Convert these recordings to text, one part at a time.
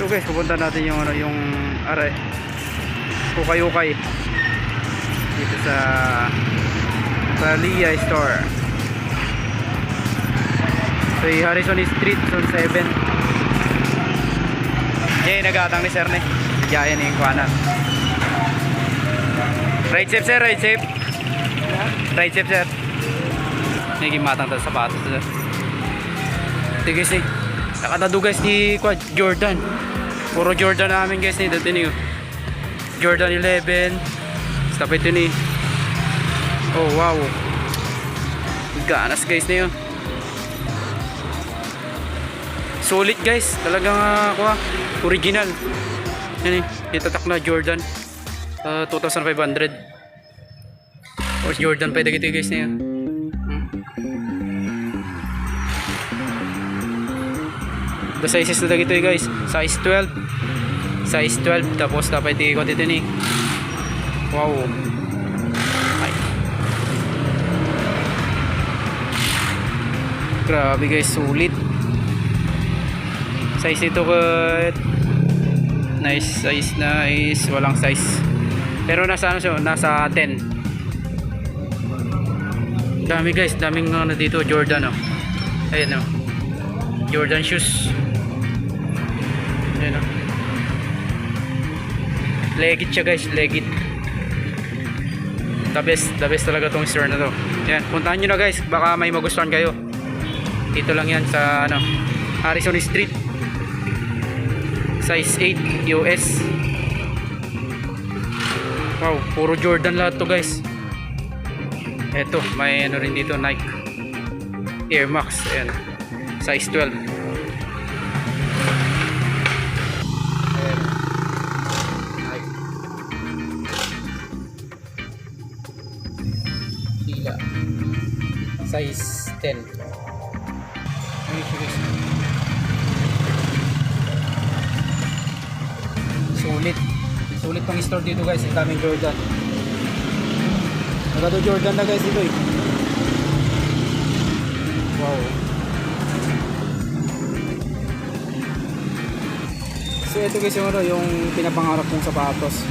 So guys, pupunta natin yung ano, yung are ukay-ukay dito sa Lia Store. So Harrison Street, Zone 7. Yan, nagatang ni sir ni. Diyan yung kuhanan. Right safe sir, right safe. Right safe sir. Naging matang sa sapatos sir. Ito guys eh. Nakatado guys ni Jordan. Puro Jordan namin guys ni. Dito ni Jordan 11. Tapos ito ni. Oh wow. Ganas guys na yun. Solid guys. Talagang original. Yan eh. Itatak na Jordan. 2,500. O Jordan pa ito guys na yun. The sizes na dito guys, size 12, size 12, tapos dapat ikot ito ni. Wow. Ay. Grabe guys, sulit. Size ito nice size, nice, walang size. Pero nasa ano siya, nasa 10. Dami guys, daming ano dito, Jordan oh. Ayan oh. Jordan shoes. Ayan o. Legit siya guys, legit. The best talaga tong store na to. Ayan, puntahan nyo na guys, baka may magustuhan kayo. Dito lang yan sa ano, Harrison Street, size 8 US. Wow, puro Jordan lahat to guys. Eto, may ano rin dito, Nike Air Max. Ayan, size 12. Fila size 10. Sulit pang store dito guys. Ang daming Jordan. Nagado Jordan na guys dito eh. Wow. So ito guys yung ano, yung pinapangarap kong sapatos.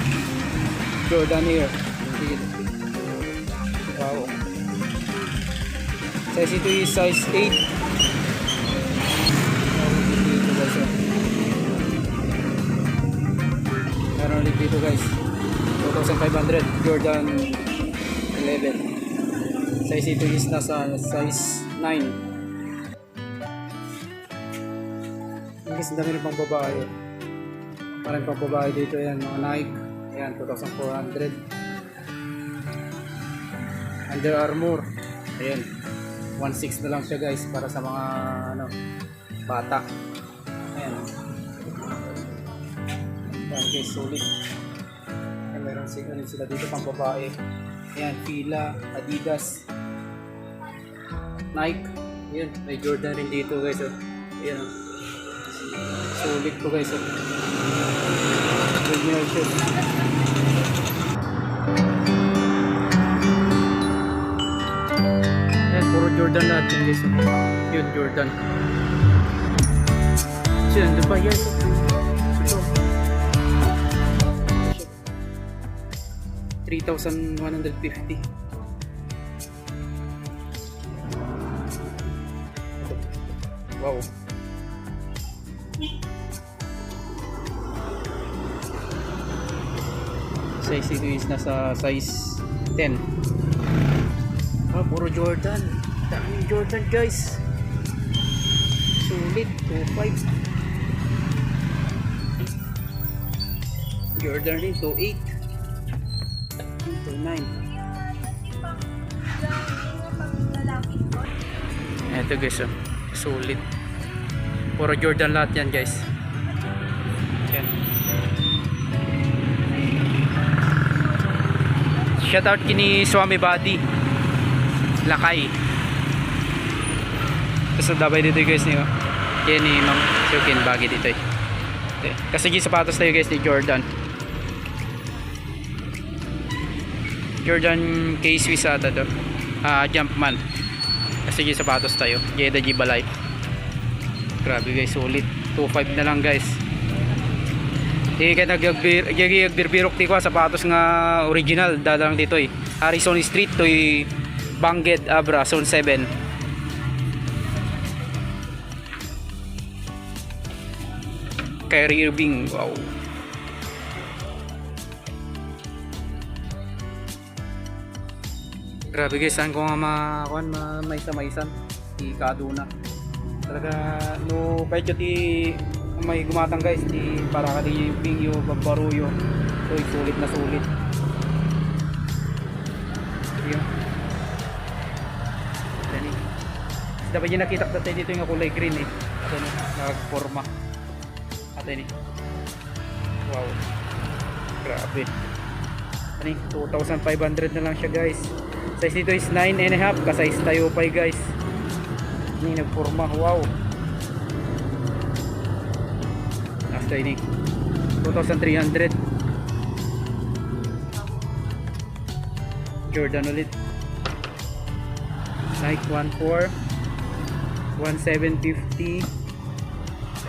Jordan Air. Wow. Size ito is size 8. Dito guys. Meron ulit dito guys. 2,500 Jordan 11. Size ito is nasa size 9. Guys, dami rin pang babae. Parang pang babae dito yan, mga Nike. Ayan, 2,400. Under Armour. Ayan, 1.6 na lang siya guys para sa mga ano, bata. Ayan. Ayan guys, solid. Ayan, meron sila dito pang babae. Ayan, Fila, Adidas, Nike. Ayan, may Jordan rin dito guys. Oh. Ayan, solid po guys. Oh. Original shoes. Ayan, puro Jordan lahat yun guys. Yun, Jordan. Siya, ano ba yan? Ito. 3,150. Wow. Size ito is nasa size 10. Puro Jordan. Daming Jordan guys. Sulit. 2.5. Jordan rin 2.8. 2.9. Eto guys oh. Sulit. Puro Jordan lahat yan guys. Yan. Shoutout kini Swami Body Lakay. Tapos dabay dito guys niyo. Yan ni Ma'am Sukin Bagi dito eh. Okay. Kasi yung sapatos tayo guys ni Jordan. Jordan K-Swiss ata to. Jumpman. Kasi yung sapatos tayo. Jeda G Balay. Grabe guys, sulit. 2.5 na lang guys. Di kaya nagbirbirok ti ko sapatos nga original dadalang dito eh. Harrison Street to Bangged Abra Zone 7. Kyrie Irving, wow. Grabe guys, saan ko nga maisan di Kaduna. Talaga no kahit ti may gumatang guys di para ka di Bingyo Babaruyo. So sulit na sulit. Yun. Dani. Dapat yung nakita ko dito yung kulay green eh. Ato ni nagforma. Ato ni. Wow. Grabe. Ani 2,500 na lang siya guys. Size nito is 9.5 ka-size tayo pa guys. Ini nagforma, wow. Nasta ini 2,300. Jordan ulit. Nike 1.4 1,750.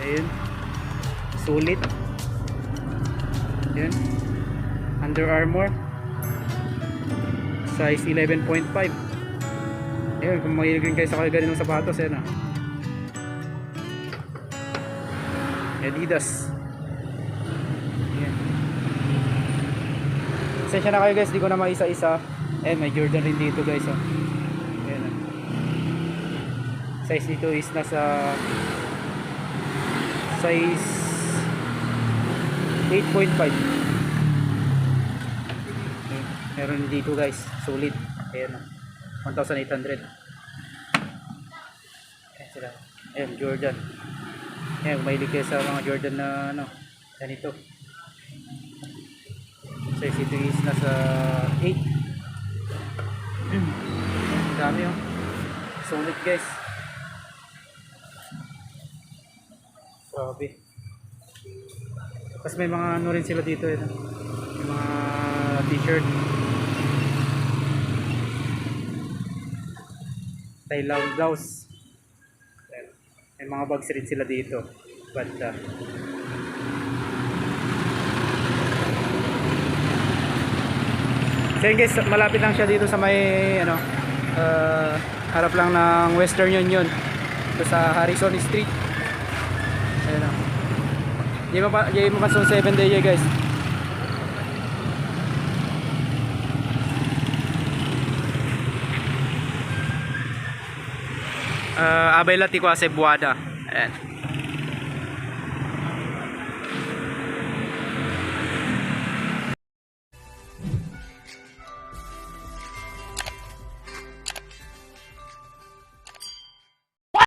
Ayun. Sulit. Ayun. Under Armour size 11.5. Ayun, kung mahilig rin kayo sa ganitong sapatos, yan ah. Adidas. Ayan. Pasensya na kayo guys, di ko na maisa-isa. May Jordan rin dito guys oh. Ayan ah. Size dito is nasa size 8.5. Meron dito guys, sulit. Ayan oh. 1,800. Ayan sila. Ayan, Jordan. Ayan, mahilig kayo sa mga Jordan na ano, ganito. Size ito is nasa 8. Ang dami oh. Sulit guys. Grabe. Tapos may mga ano rin sila dito eh. May mga t-shirt. Thailand blouse. May mga bags rin sila dito. Banda. So yun guys, malapit lang siya dito sa may ano, harap lang ng Western Union. Dito sa Harrison Street. Ayun o. Diyan mo pa 7 day guys. Abay lati ko sa Buada. Ayan.